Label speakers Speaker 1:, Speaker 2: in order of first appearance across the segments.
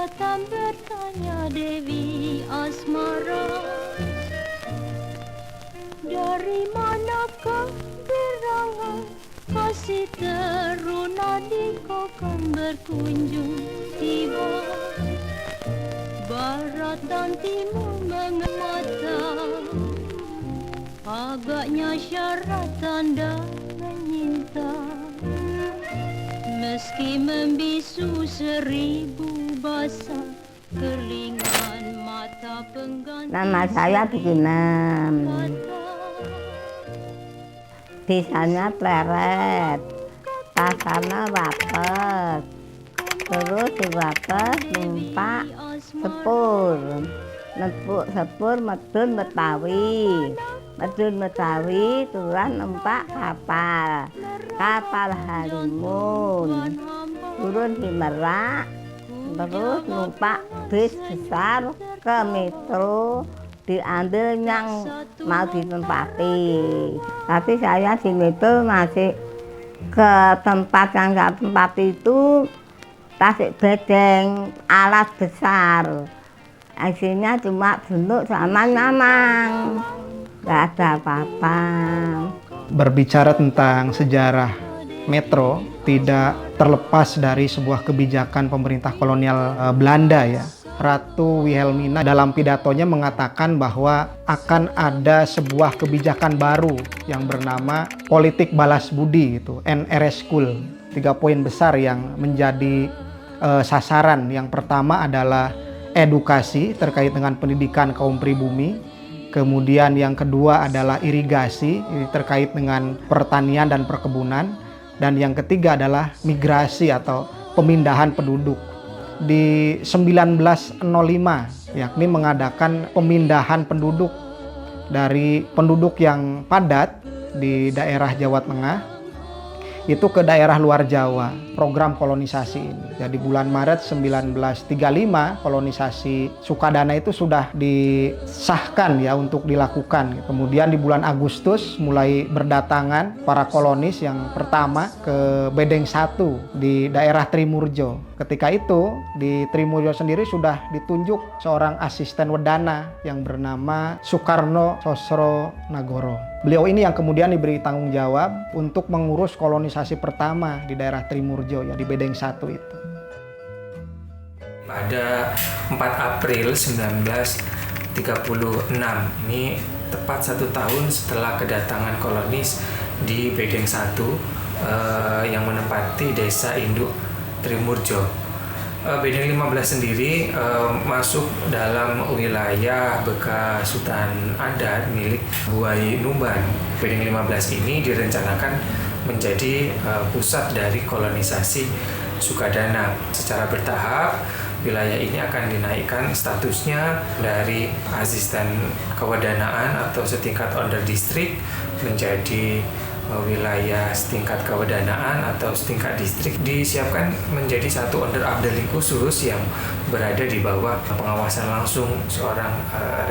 Speaker 1: datang bertanya Dewi Asmara, dari manakah gerangan kasih teruna di kau kan berkunjung tiba. Barat dan timur mengemata, agaknya syarat tanda menyinta. Meski membisu 1000 bahasa, kelingan mata pengganti.
Speaker 2: Nama saya Bikinem. Desanya Pleret, pasarnya Wapes. Terus di Wapes numpak sepur. Nempuk sepur medun Betawi. Medun Betawi turun numpak kapal. Kapal Halimun. Turun di Merak. Terus numpak bis besar ke metro, diambil yang mau ditempati. Tapi saya di metro masih ke tempat yang saya tempati itu Tasik Bedeng, alat besar. Isinya cuma bentuk sama nyamang, nggak ada apa-apa.
Speaker 3: Berbicara tentang sejarah metro tidak terlepas dari sebuah kebijakan pemerintah kolonial Belanda ya. Ratu Wilhelmina dalam pidatonya mengatakan bahwa akan ada sebuah kebijakan baru yang bernama politik balas budi itu, NRS School. 3 poin besar yang menjadi sasaran. Yang pertama adalah edukasi terkait dengan pendidikan kaum pribumi. Kemudian yang kedua adalah irigasi terkait dengan pertanian dan perkebunan. Dan yang ketiga adalah migrasi atau pemindahan penduduk. Di 1905 yakni mengadakan pemindahan penduduk dari penduduk yang padat di daerah Jawa Tengah itu ke daerah luar Jawa, program kolonisasi ini. Jadi bulan Maret 1935 kolonisasi Sukadana itu sudah disahkan ya untuk dilakukan. Kemudian di bulan Agustus mulai berdatangan para kolonis yang pertama ke Bedeng 1 di daerah Trimurjo. Ketika itu di Trimurjo sendiri sudah ditunjuk seorang asisten wedana yang bernama Soekarno Sosro Nagoro. Beliau ini yang kemudian diberi tanggung jawab untuk mengurus kolonisasi pertama di daerah Trimurjo ya di Bedeng 1 itu.
Speaker 4: Pada 4 April 1936, ini tepat 1 tahun setelah kedatangan kolonis di Bedeng 1 yang menempati desa induk Trimurjo. Bedeng 15 sendiri masuk dalam wilayah bekas hutan adat milik Buai Numban. Bedeng 15 ini direncanakan menjadi pusat dari kolonisasi Sukadana. Secara bertahap, wilayah ini akan dinaikkan statusnya dari asisten kewedanaan atau setingkat under district menjadi wilayah setingkat kewedanaan atau setingkat distrik, disiapkan menjadi satu under abdeling khusus yang berada di bawah pengawasan langsung seorang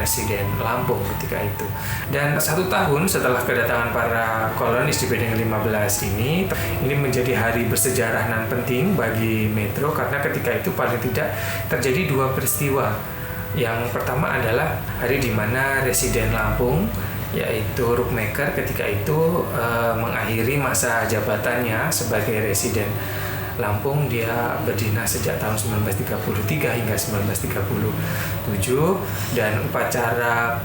Speaker 4: residen Lampung ketika itu. Dan 1 tahun setelah kedatangan para kolonis di Bedeng 15 ini menjadi hari bersejarah dan penting bagi Metro karena ketika itu paling tidak terjadi 2 peristiwa. Yang pertama adalah hari di mana residen Lampung yaitu Rookmaker ketika itu mengakhiri masa jabatannya sebagai residen Lampung. Dia berdinas sejak tahun 1933 hingga 1937 dan upacara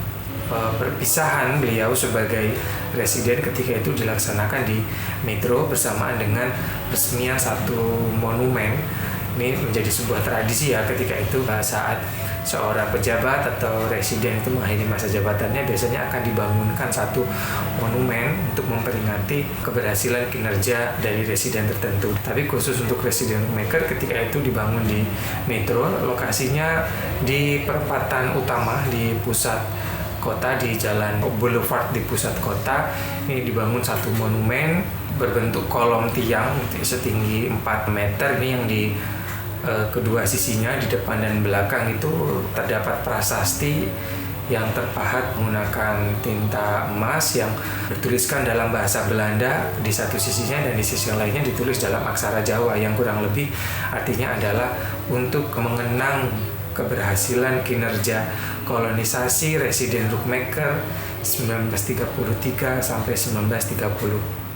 Speaker 4: perpisahan beliau sebagai residen ketika itu dilaksanakan di Metro bersamaan dengan resmian satu monumen. Ini menjadi sebuah tradisi ya ketika itu saat seorang pejabat atau residen itu mengakhiri masa jabatannya biasanya akan dibangunkan satu monumen untuk memperingati keberhasilan kinerja dari residen tertentu. Tapi khusus untuk residen maker ketika itu dibangun di Metro, lokasinya di perempatan utama di pusat kota di Jalan Boulevard di pusat kota. Ini dibangun satu monumen berbentuk kolom tiang setinggi 4 meter ini yang di kedua sisinya di depan dan belakang itu terdapat prasasti yang terpahat menggunakan tinta emas yang bertuliskan dalam bahasa Belanda di satu sisinya, dan di sisi lainnya ditulis dalam aksara Jawa yang kurang lebih artinya adalah untuk mengenang keberhasilan kinerja kolonisasi residen Rookmaker 1933 sampai 1937.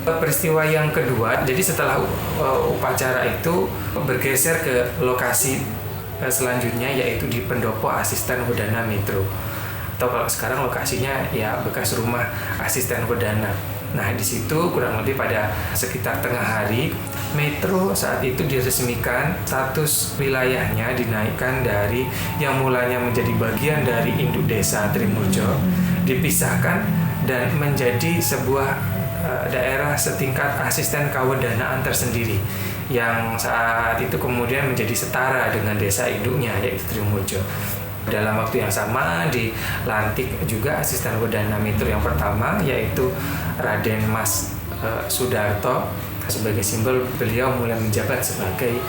Speaker 4: Peristiwa yang kedua, jadi setelah upacara itu bergeser ke lokasi selanjutnya, yaitu di Pendopo Asisten Wedana Metro, atau kalau sekarang lokasinya ya bekas rumah asisten Wedana. Nah, di situ kurang lebih pada sekitar tengah hari, Metro saat itu diresmikan, status wilayahnya dinaikkan dari yang mulanya menjadi bagian dari induk desa Trimurjo, dipisahkan dan menjadi sebuah daerah setingkat asisten kawedanaan tersendiri, yang saat itu kemudian menjadi setara dengan desa induknya, yaitu Trimurjo. Dalam waktu yang sama dilantik juga asisten Wedana Metro yang pertama, yaitu Raden Mas Sudarto. Sebagai simbol beliau mulai menjabat sebagai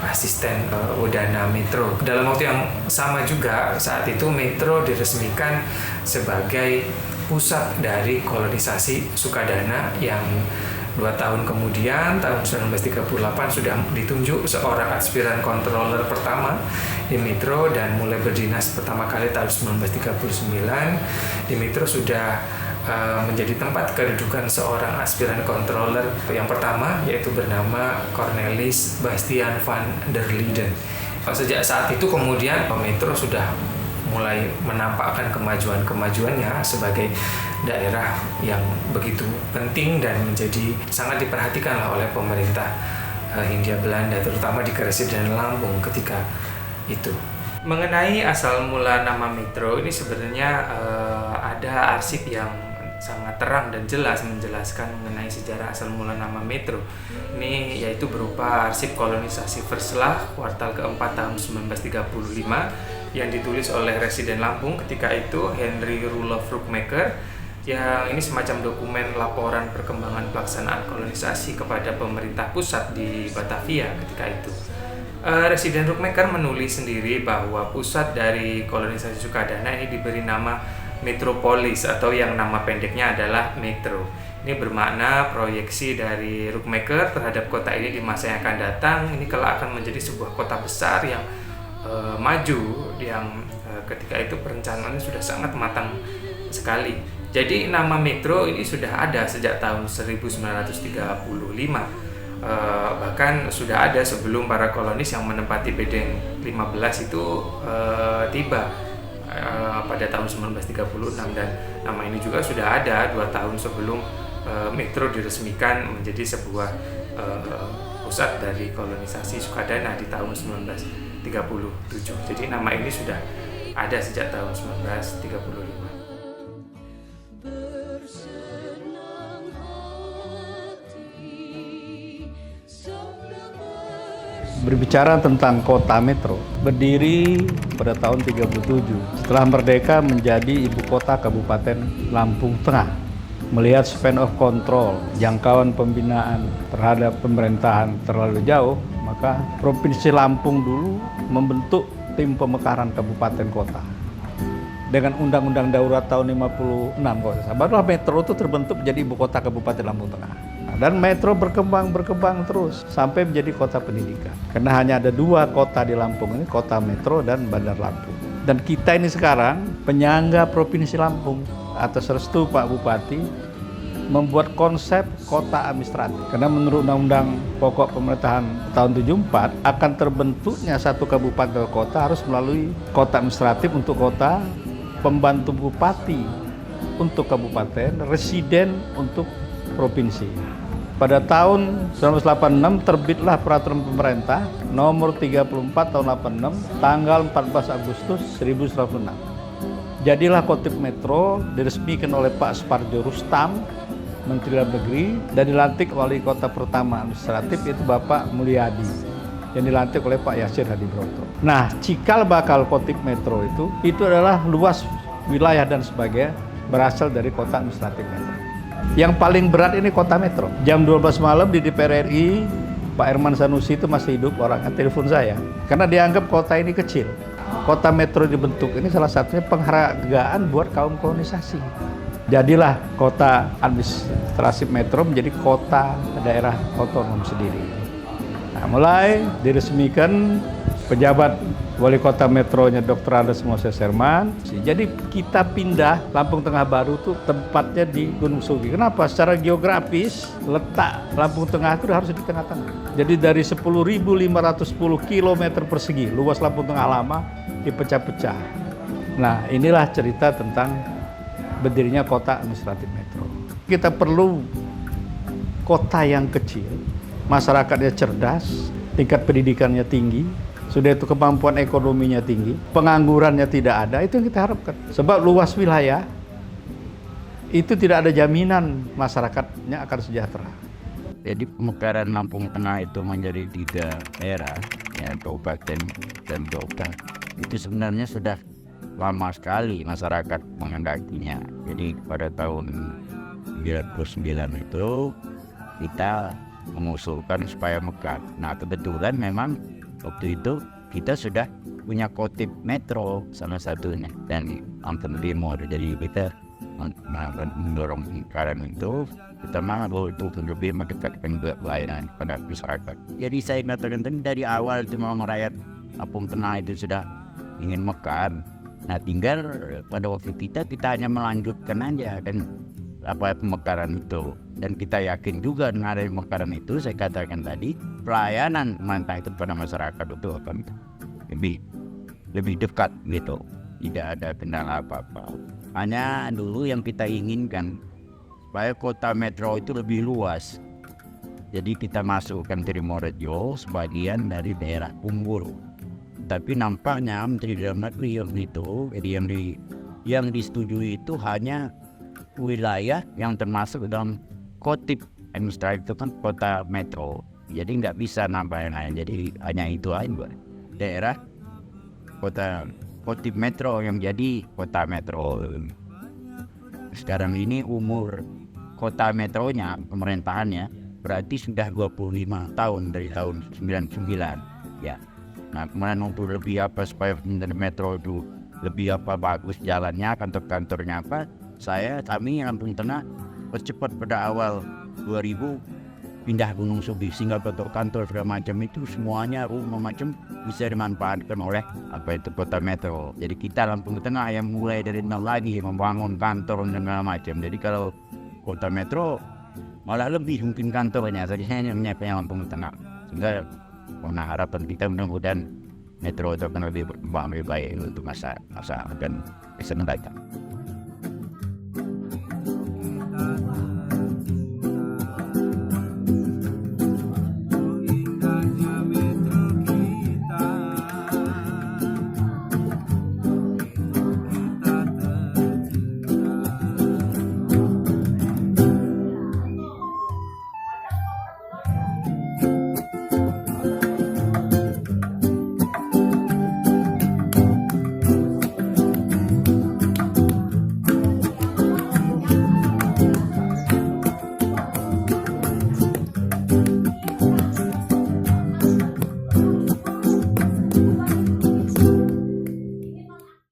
Speaker 4: asisten Wedana Metro. Dalam waktu yang sama juga saat itu Metro diresmikan sebagai pusat dari kolonisasi Sukadana, yang 2 tahun kemudian, tahun 1938 sudah ditunjuk seorang aspiran controller pertama di Metro, dan mulai berdinas pertama kali tahun 1939 di Metro sudah menjadi tempat kedudukan seorang aspiran controller yang pertama, yaitu bernama Cornelis Bastian van der Linden. Sejak saat itu kemudian Metro sudah mulai menampakkan kemajuannya sebagai daerah yang begitu penting dan menjadi sangat diperhatikan oleh pemerintah Hindia Belanda, terutama di Keresiden Lampung ketika itu. Mengenai asal mula nama Metro ini sebenarnya ada arsip yang sangat terang dan jelas menjelaskan mengenai sejarah asal mula nama Metro. Ini yaitu berupa arsip kolonisasi Verslah kuartal keempat tahun 1935 yang ditulis oleh Residen Lampung ketika itu, Henry Roelof Rookmaker, yang ini semacam dokumen laporan perkembangan pelaksanaan kolonisasi kepada pemerintah pusat di Batavia ketika itu. Residen Rookmaker menulis sendiri bahwa pusat dari kolonisasi Sukadana ini diberi nama Metropolis, atau yang nama pendeknya adalah Metro. Ini bermakna proyeksi dari Rookmaker terhadap kota ini di masa yang akan datang. Ini kelak akan menjadi sebuah kota besar yang maju, yang ketika itu perencanaannya sudah sangat matang sekali. Jadi nama Metro ini sudah ada sejak tahun 1935, bahkan sudah ada sebelum para kolonis yang menempati Bedeng 15 itu tiba pada tahun 1936, dan nama ini juga sudah ada 2 tahun sebelum Metro diresmikan menjadi sebuah pusat dari kolonisasi Sukadana di tahun 1937. Jadi nama ini sudah ada sejak tahun 1935.
Speaker 5: Berbicara tentang kota Metro, berdiri pada tahun 1937 setelah merdeka menjadi ibu kota Kabupaten Lampung Tengah. Melihat span of control, jangkauan pembinaan terhadap pemerintahan terlalu jauh, maka Provinsi Lampung dulu membentuk tim pemekaran kabupaten kota. Dengan Undang-Undang Darurat tahun 56, barulah Metro itu terbentuk menjadi ibu kota Kabupaten Lampung Tengah. Dan Metro berkembang terus sampai menjadi kota pendidikan. Karena hanya ada 2 kota di Lampung ini, kota Metro dan Bandar Lampung. Dan kita ini sekarang penyangga Provinsi Lampung atas restu Pak Bupati membuat konsep kota administratif. Karena menurut Undang-Undang Pokok Pemerintahan tahun 74 akan terbentuknya satu kabupaten kota harus melalui kota administratif untuk kota, pembantu bupati untuk kabupaten, residen untuk provinsi. Pada tahun 1986 terbitlah peraturan pemerintah nomor 34 tahun 86 tanggal 14 Agustus 1996. Jadilah Kotip Metro diresmikan oleh Pak Sparjo Rustam, Menteri Dalam Negeri, dan dilantik wali kota pertama administratif yaitu Bapak Mulyadi yang dilantik oleh Pak Yasir Hadibroto. Nah, cikal bakal Kotip Metro itu adalah luas wilayah dan sebagainya berasal dari kota administratif Metro. Yang paling berat ini kota Metro. Jam 12 malam di DPR RI, Pak Herman Sanusi itu masih hidup, orangnya telepon saya. Karena dianggap kota ini kecil. kota metro dibentuk ini salah satunya penghargaan buat kaum kolonisasi. Jadilah kota administrasi metro menjadi kota daerah otonom sendiri. Nah, mulai diresmikan pejabat wali kota metronya Dr. Andes Moses Herman. Jadi kita pindah Lampung Tengah baru tuh tempatnya di Gunung Sugi. Kenapa? Secara geografis letak Lampung Tengah itu harus di tengah-tengah. Jadi dari 10.510 km persegi luas Lampung Tengah lama dipecah-pecah. Nah, inilah cerita tentang berdirinya kota administratif metro. Kita perlu kota yang kecil, masyarakatnya cerdas, tingkat pendidikannya tinggi, sudah itu kemampuan ekonominya tinggi, penganggurannya tidak ada, itu yang kita harapkan. Sebab luas wilayah, itu tidak ada jaminan masyarakatnya akan sejahtera.
Speaker 6: Jadi pemekaran Lampung Tengah itu menjadi 3 daerah, ya, kabupaten dan kota. Itu sebenarnya sudah lama sekali masyarakat mengendakinya. Jadi pada tahun 99 itu kita mengusulkan supaya mekar. Nah, kebetulan memang waktu itu kita sudah punya kotip metro salah satunya dan Lampung Timur. Jadi kita mendorong pemekaran itu, kita mau itu lebih mendekatkan pelayanan kepada masyarakat. Jadi saya mengatakan tadi dari awal itu memang rakyat Lampung Tengah itu sudah ingin mekar. Nah, tinggal pada waktu kita hanya melanjutkan aja dan apa pemekaran itu. Dan kita yakin juga dengan adanya pemekaran itu, saya katakan tadi, pelayanan pemerintah itu pada masyarakat itu akan lebih dekat gitu. Tidak ada kendala apa-apa. Hanya dulu yang kita inginkan supaya kota metro itu lebih luas. Jadi kita masukkan Trimorejo sebagian dari daerah Punggul. Tapi nampaknya Menteri Dalam Negeri yang disetujui itu hanya wilayah yang termasuk dalam kotip administratif itu kan kota metro. Jadi nggak bisa nambah yang lain. Jadi hanya itu aja daerah kota kotip metro yang jadi kota metro. Sekarang ini umur kota metronya, pemerintahannya berarti sudah 25 tahun dari tahun 99 ya. Nah, kemudian untuk lebih apa supaya metro itu lebih apa bagus jalannya, kantor-kantornya apa, kami Lampung Tengah percepat pada awal 2000 pindah Gunung Sugi sehingga kantor segala macam itu semuanya rumah macam bisa dimanfaatkan oleh apa itu kota metro. Jadi kita Lampung Tengah yang mulai dari nol lagi membangun kantor dan segala macam. Jadi kalau kota metro malah lebih mungkin kantornya saja hanya menyiapkan Lampung Tengah. Sehingga harapan kita mudah-mudahan metro itu akan lebih berkembang lebih baik untuk masyarakat dan bisa mendatang.